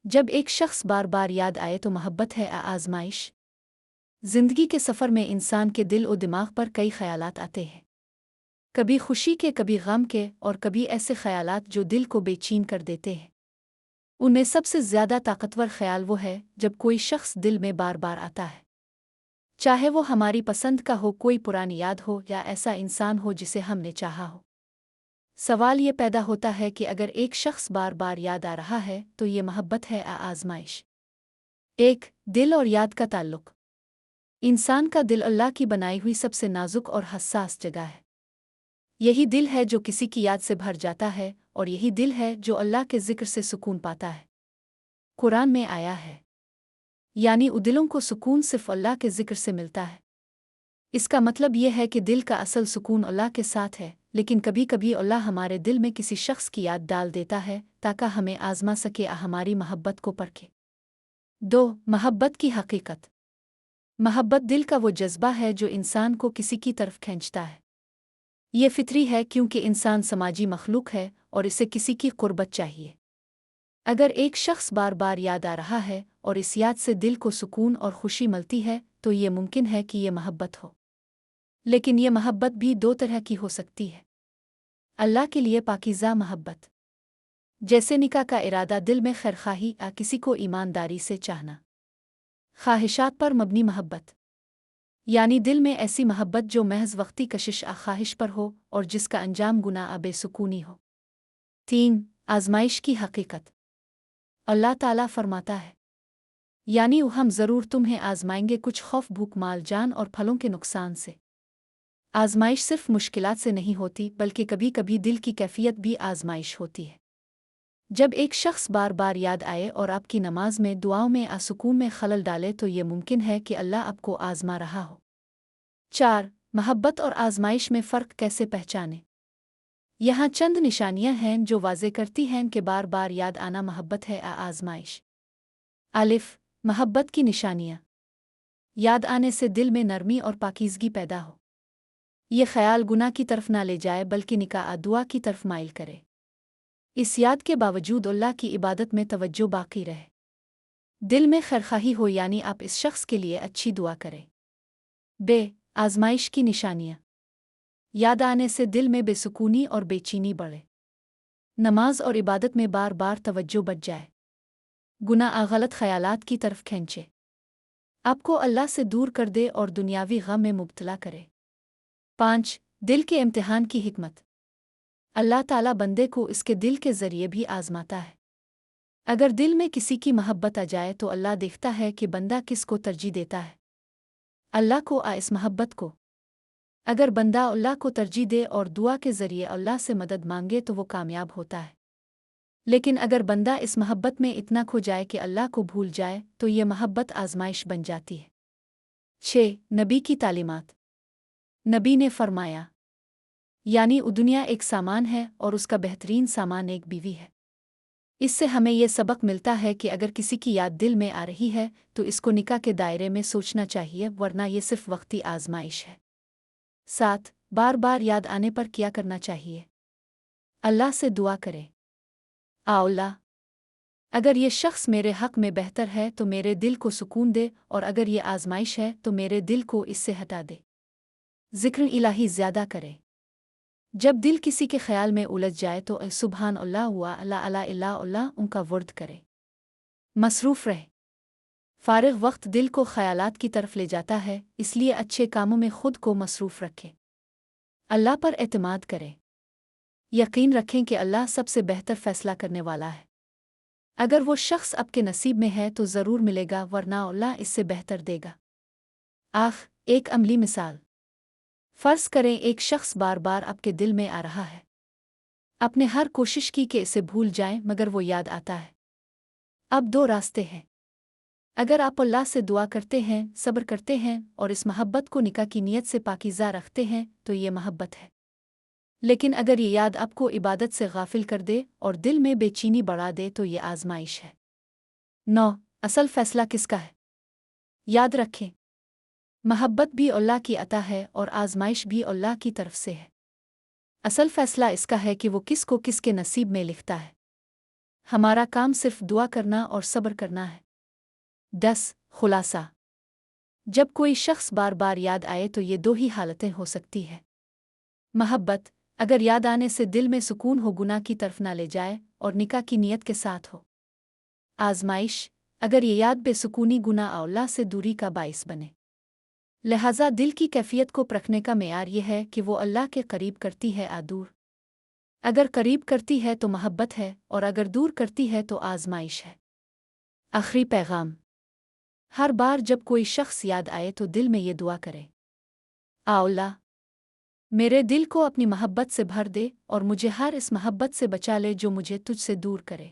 जब एक शख्स बार बार याद आए तो मोहब्बत है आजमाइश। जिंदगी के सफ़र में इंसान के दिल और दिमाग पर कई ख्यालात आते हैं, कभी खुशी के, कभी गम के, और कभी ऐसे ख्यालात जो दिल को बेचैन कर देते हैं। उनमें सबसे ज़्यादा ताकतवर ख्याल वो है जब कोई शख्स दिल में बार बार आता है, चाहे वो हमारी पसंद का हो, कोई पुरानी याद हो, या ऐसा इंसान हो जिसे हमने चाहा हो। सवाल ये पैदा होता है कि अगर एक शख्स बार बार याद आ रहा है तो ये मोहब्बत है आजमाइश। एक, दिल और याद का ताल्लुक। इंसान का दिल अल्लाह की बनाई हुई सबसे नाजुक और हसास जगह है। यही दिल है जो किसी की याद से भर जाता है, और यही दिल है जो अल्लाह के जिक्र से सुकून पाता है। कुरान में आया है, यानी दिलों को सुकून सिर्फ अल्लाह के जिक्र से मिलता है। इसका मतलब यह है कि दिल का असल सुकून अल्लाह के साथ है, लेकिन कभी कभी अल्लाह हमारे दिल में किसी शख्स की याद डाल देता है ताकि हमें आजमा सके, हमारी मोहब्बत को परखे। 2. मोहब्बत की हकीकत। मोहब्बत दिल का वो जज्बा है जो इंसान को किसी की तरफ खींचता है। ये फितरी है क्योंकि इंसान समाजी मखलूक है और इसे किसी की कुर्बत चाहिए। अगर एक शख्स बार बार याद आ रहा है और इस याद से दिल को सुकून और खुशी मिलती है तो ये मुमकिन है कि ये मोहब्बत हो। लेकिन ये मोहब्बत भी दो तरह की हो सकती है। अल्लाह के लिए पाकीज़ा मोहब्बत, जैसे निकाह का इरादा, दिल में खैरखाही या किसी को ईमानदारी से चाहना। ख्वाहिशात पर मबनी मोहब्बत, यानी दिल में ऐसी मोहब्बत जो महज वक्ती कशिश ख्वाहिश पर हो और जिसका अंजाम गुनाह बेसुकूनी हो। 3. आजमाइश की हकीकत। अल्लाह ताला फरमाता है, यानी हम ज़रूर तुम्हें आजमाएंगे, कुछ खौफ, भूख, माल, जान और फलों के नुकसान से। आजमाइश सिर्फ मुश्किलात से नहीं होती, बल्कि कभी कभी दिल की कैफियत भी आजमाइश होती है। जब एक शख्स बार बार याद आए और आपकी नमाज में, दुआओं में, आसुकून में खलल डाले तो ये मुमकिन है कि अल्लाह आपको आजमा रहा हो। 4. मोहब्बत और आजमाइश में फ़र्क कैसे पहचानें। यहाँ चंद निशानियाँ हैं जो वाज़े करती हैं कि बार बार याद आना मोहब्बत है आजमाइश। अलिफ, मोहब्बत की निशानियाँ। याद आने से दिल में नरमी और पाकीज़गी पैदा हो। ये ख्याल गुनाह की तरफ ना ले जाए बल्कि निकाह दुआ की तरफ माइल करे। इस याद के बावजूद अल्लाह की इबादत में तवज्जो बाकी रहे। दिल में खैरखाही हो, यानी आप इस शख्स के लिए अच्छी दुआ करें। बे, आजमाइश की निशानियाँ। याद आने से दिल में बेसुकूनी और बेचैनी बढ़े। नमाज और इबादत में बार बार तवज्जो बच जाए। गुनाह गलत ख्यालात की तरफ खींचे, आपको अल्लाह से दूर कर दे और दुनियावी गम में मुब्तला करे। 5. दिल के इम्तिहान की हिकमत। अल्लाह ताला बंदे को इसके दिल के ज़रिए भी आजमाता है। अगर दिल में किसी की मोहब्बत आ जाए तो अल्लाह देखता है कि बंदा किसको तरजीह देता है, अल्लाह को इस मोहब्बत को। अगर बंदा अल्लाह को तरजीह दे और दुआ के ज़रिए अल्लाह से मदद मांगे तो वो कामयाब होता है। लेकिन अगर बंदा इस मोहब्बत में इतना खो जाए कि अल्लाह को भूल जाए तो ये मोहब्बत आजमाइश बन जाती है। 6. नबी की तालीमात। नबी ने फरमाया, यानी दुनिया एक सामान है और उसका बेहतरीन सामान एक बीवी है। इससे हमें यह सबक मिलता है कि अगर किसी की याद दिल में आ रही है तो इसको निकाह के दायरे में सोचना चाहिए, वरना यह सिर्फ वक्ती आजमाइश है। 7. बार बार याद आने पर क्या करना चाहिए। अल्लाह से दुआ करें, अल्लाह, अगर ये शख्स मेरे हक़ में बेहतर है तो मेरे दिल को सुकून दे, और अगर ये आजमाइश है तो मेरे दिल को इससे हटा दे। ज़िक्र इलाही ज़्यादा करें। जब दिल किसी के ख्याल में उलझ जाए तो सुबहान अल्लाह हुआ अल्लाह अला इल्ला अल्लाह उनका वर्द करे। मसरूफ़ रहे। फ़ारिग़ वक्त दिल को ख़यालात की तरफ ले जाता है, इसलिए अच्छे कामों में खुद को मसरूफ़ रखें। अल्लाह पर एतमाद करें। यकीन रखें कि अल्लाह सबसे बेहतर फ़ैसला करने वाला है। अगर वो शख्स आपके नसीब में है तो ज़रूर मिलेगा, वरना अल्लाह इससे बेहतर देगा। एक अमली मिसाल। फ़र्ज़ करें एक शख्स बार बार आपके दिल में आ रहा है। आपने हर कोशिश की कि इसे भूल जाएं, मगर वो याद आता है। अब 2 रास्ते हैं। अगर आप अल्लाह से दुआ करते हैं, सब्र करते हैं और इस मोहब्बत को निकाह की नीयत से पाकीज़ा रखते हैं तो ये मोहब्बत है। लेकिन अगर ये याद आपको इबादत से गाफिल कर दे और दिल में बेचैनी बढ़ा दे तो ये आजमाइश है। 9. असल फ़ैसला किसका है। याद रखें, मोहब्बत भी अल्लाह की अता है और आजमाइश भी अल्लाह की तरफ से है। असल फ़ैसला इसका है कि वो किसको किसके नसीब में लिखता है। हमारा काम सिर्फ दुआ करना और सब्र करना है। 10 खुलासा। जब कोई शख्स बार बार याद आए तो ये दो ही हालतें हो सकती है। महब्बत, अगर याद आने से दिल में सुकून हो, गुनाह की तरफ ना ले जाए और निकाह की नीयत के साथ हो। आजमाइश, अगर ये याद बेसुकूनी गुनाह और अल्लाह से दूरी का बाइस बने। लिहाजा दिल की कैफियत को परखने का मेयार यह है कि वो अल्लाह के करीब करती है या दूर। अगर करीब करती है तो महब्बत है और अगर दूर करती है तो आजमाइश है। आखिरी पैगाम। हर बार जब कोई शख्स याद आए तो दिल में ये दुआ करे, आ अल्लाह, मेरे दिल को अपनी महब्बत से भर दे और मुझे हर इस महब्बत से बचा ले जो मुझे तुझसे दूर करे।